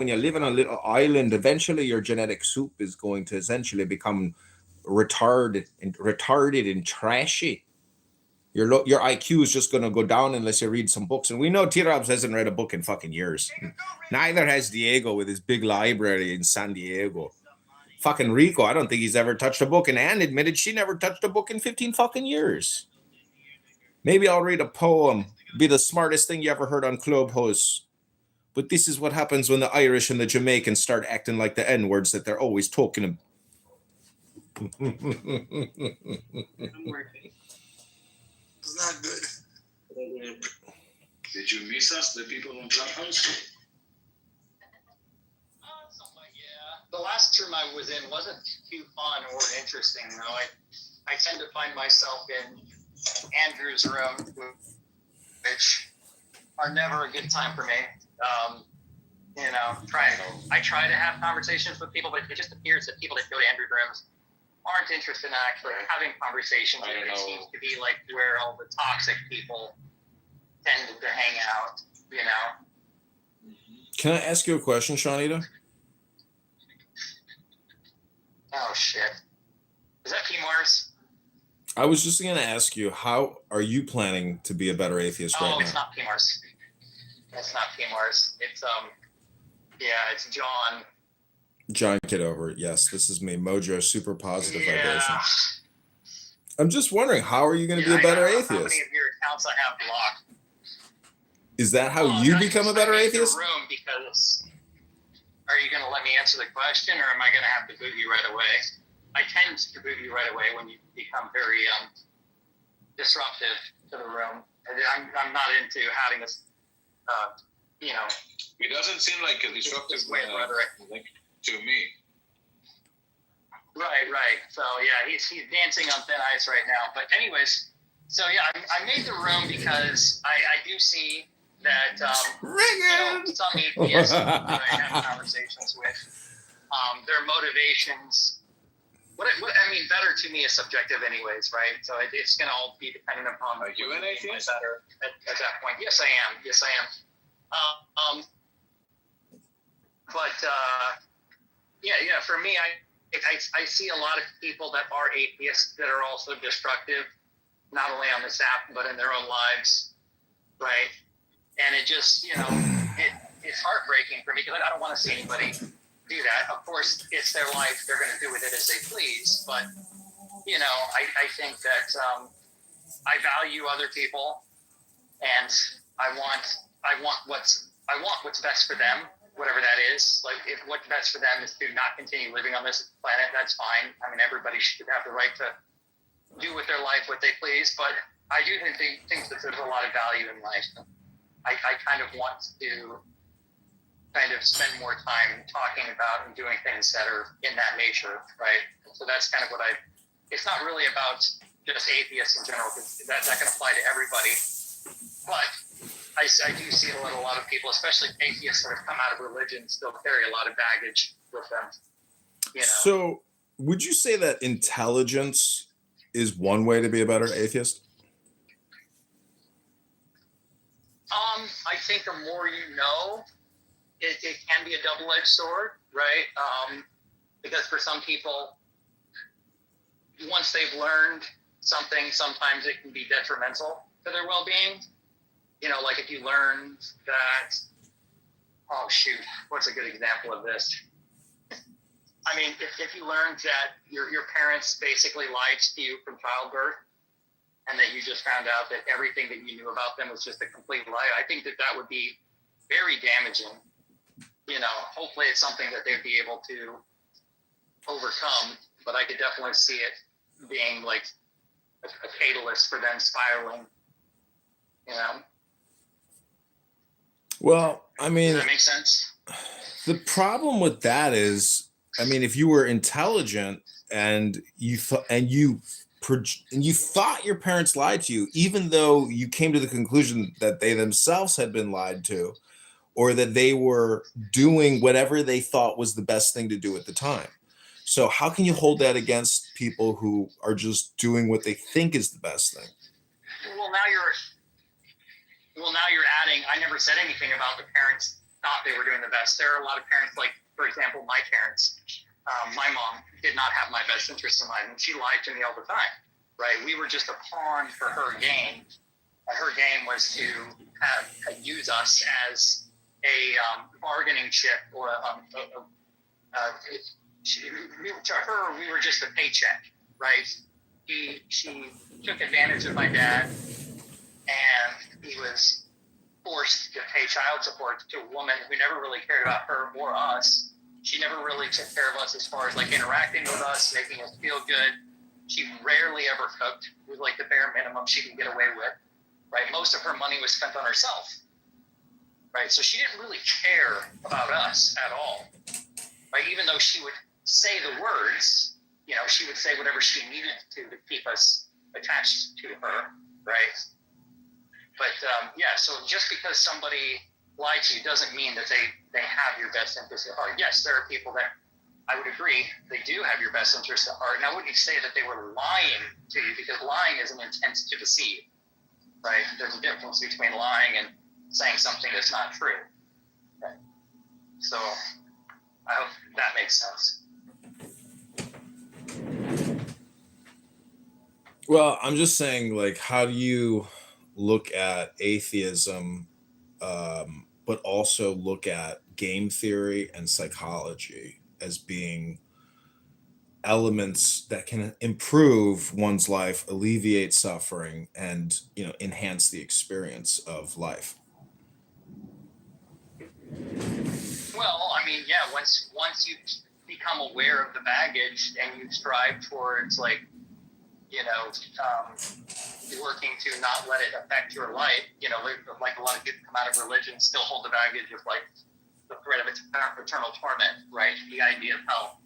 when you live on a little island, eventually your genetic soup is going to essentially become retarded and trashy. Your IQ is just going to go down unless you read some books. And we know T-Robs hasn't read a book in fucking years. Neither has Diego with his big library in San Diego. Fucking Rico, I don't think he's ever touched a book. And Anne admitted she never touched a book in 15 fucking years. Maybe I'll read a poem, be the smartest thing you ever heard on Clubhouse. But this is what happens when the Irish and the Jamaicans start acting like the N-words that they're always talking about. It's not good. Did you miss us, the people on Clubhouse? The last room I was in wasn't too fun or interesting, though. I tend to find myself in Andrew's room, which are never a good time for me. I try to have conversations with people, but it just appears that people that go to Andrew's rooms aren't interested in actually having conversations. It seems to be like where all the toxic people tend to hang out, Can I ask you a question, Shawnita? Oh, shit. Is that P. Mars? I was just going to ask you, how are you planning to be a better atheist right now? Oh, it's not P. Mars. It's not P. Mars. It's, it's John. John Kitover. Yes, this is me. Mojo, super positive vibration. I'm just wondering, how are you going to be a better atheist? How many of your accounts I have blocked? Is that how you become a better atheist? Room because are you going to let me answer the question, or am I going to have to boot you right away? I tend to boot you right away when you become very disruptive to the room. I'm not into having this, It doesn't seem like a disruptive rhetoric to me. Right. So yeah, he's dancing on thin ice right now. But anyways, so yeah, I made the room because I do see that some atheists that I have conversations with, their motivations. Better to me is subjective, anyways, right? So it's going to all be dependent upon. Are you an atheist? Better at that point? Yes, I am. For me, I see a lot of people that are atheists that are also destructive, not only on this app but in their own lives, right? And it just, it's heartbreaking for me because I don't want to see anybody do that. Of course, it's their life; they're going to do with it as they please. But I think that I value other people, and I want what's best for them, whatever that is. Like, if what's best for them is to not continue living on this planet, that's fine. I mean, everybody should have the right to do with their life what they please. But I do think that there's a lot of value in life. I kind of want to spend more time talking about and doing things that are in that nature, right? So that's kind of what it's not really about just atheists in general, because that can apply to everybody. But I do see a lot of people, especially atheists that have come out of religion, still carry a lot of baggage with them. So would you say that intelligence is one way to be a better atheist? I think the more you know, it can be a double-edged sword, right? Because for some people, once they've learned something, sometimes it can be detrimental to their well-being. Like if you learn that, what's a good example of this? I mean, if you learned that your parents basically lied to you from childbirth, and that you just found out that everything that you knew about them was just a complete lie, I think that would be very damaging. Hopefully it's something that they'd be able to overcome, but I could definitely see it being like a catalyst for them spiraling, Well, I mean, does that make sense? The problem with that is, I mean, if you were intelligent and you thought your parents lied to you, even though you came to the conclusion that they themselves had been lied to, or that they were doing whatever they thought was the best thing to do at the time. So how can you hold that against people who are just doing what they think is the best thing? Well, now you're adding, I never said anything about the parents thought they were doing the best. There are a lot of parents, like, for example, my parents. My mom did not have my best interest in mind, and she lied to me all the time, right? We were just a pawn for her game. And her game was to use us as a bargaining chip, or to her, we were just a paycheck, right? She took advantage of my dad, and he was forced to pay child support to a woman who never really cared about her or us. She never really took care of us as far as like interacting with us, making us feel good. She rarely ever cooked. It was like the bare minimum she could get away with, right? Most of her money was spent on herself, right? So she didn't really care about us at all, right? Even though she would say the words, you know, she would say whatever she needed to keep us attached to her, right? But yeah, so just because somebody lied to you doesn't mean that they have your best interest at heart. Yes, there are people that I would agree they do have your best interest at heart. And I wouldn't say that they were lying to you, because lying is an intent to deceive, right? There's a difference between lying and saying something that's not true. Right? So I hope that makes sense. Well, I'm just saying, like, how do you look at atheism, but also look at game theory and psychology as being elements that can improve one's life, alleviate suffering, and, you know, enhance the experience of life? Well, I mean, yeah, once you become aware of the baggage and you strive towards, like, you know, working to not let it affect your life, you know, like a lot of people come out of religion still hold the baggage of like the threat of eternal torment, right? The idea of hell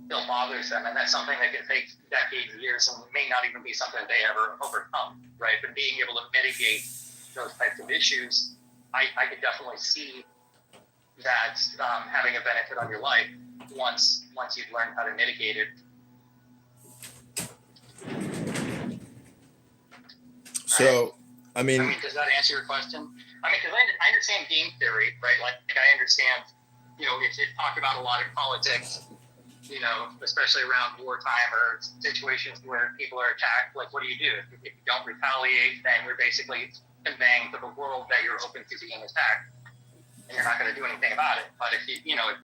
still bothers them, and that's something that can take decades, years, and may not even be something they ever overcome, right? But being able to mitigate those types of issues, I could definitely see that having a benefit on your life once you've learned how to mitigate it. So, I mean, does that answer your question? I mean, because I understand game theory, right? Like I understand, you know, it's talked about a lot in politics, you know, especially around wartime or situations where people are attacked. Like, what do? If you don't retaliate, then you're basically conveying to the world that you're open to being attacked, and you're not going to do anything about it. But if you know,